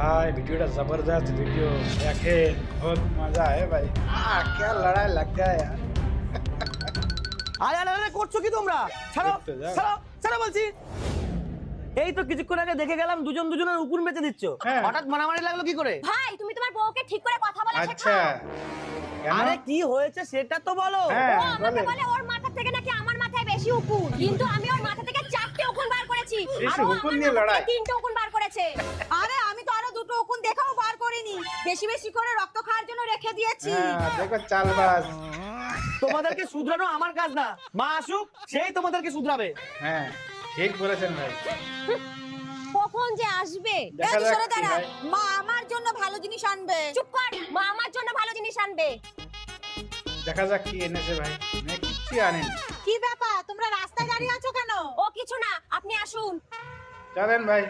भाई वीडियो जबरदस्त वीडियो देखे, बहुत मजा है भाई। क्या लड़ाई लग गया यार। আরে আরে আরে করছো কি তোমরা? ছাড়ো দেখতে যাও। ছাড়ো ছাড়ো বলছি। এই তো কিছুক্ষণ আগে দেখে গেলাম দুজন দুজনের উপর মেচে দিচ্ছ, হ্যাঁ। হঠাৎ মারামারি লাগলো কি করে? ভাই তুমি তোমার বউকে ঠিক করে কথা বলা अच्छा শেখাও। কেন? আরে কি হয়েছে সেটা তো বলো। হ্যাঁ ও আমাকে বলে। বলে ওর মাথা থেকে নাকি আমার মাথায় বেশি উকুন, কিন্তু আমি ওর মাথা থেকে 4টে উকুন বার করেছি। বেশি আর ও উকুন আমার নিয়ে মাথা লড়াই। থেকে 3টে উকুন বার করেছে। আরে আমি তো আরো দুটো উকুন দেখাও বার করিনি, বেশি বেশি করে রক্ত খাওয়ার জন্য রেখে দিয়েছি। হ্যাঁ দেখো চালবাজ। তোমাদেরকে শুধরানো আমার কাজ না, মা আসুক সেই তোমাদেরকে শুধরাবে। হ্যাঁ ঠিক বলেছেন ভাই। কখন যে আসবে? দেখা এই যাক সরে কি দাঁড়া, হয়। মা আমার জন্য ভালো জিনিস আনবে। চুপ কর, মা আমার জন্য ভালো জিনিস আনবে। দেখা যাক কি এনেছে ভাই। আমি কিচ্ছু আনিনি। কি ব্যাপার, তোমরা রাস্তায় দাঁড়িয়ে আছো কেন? ও কিছু না, আপনি আসুন। চলেন ভাই।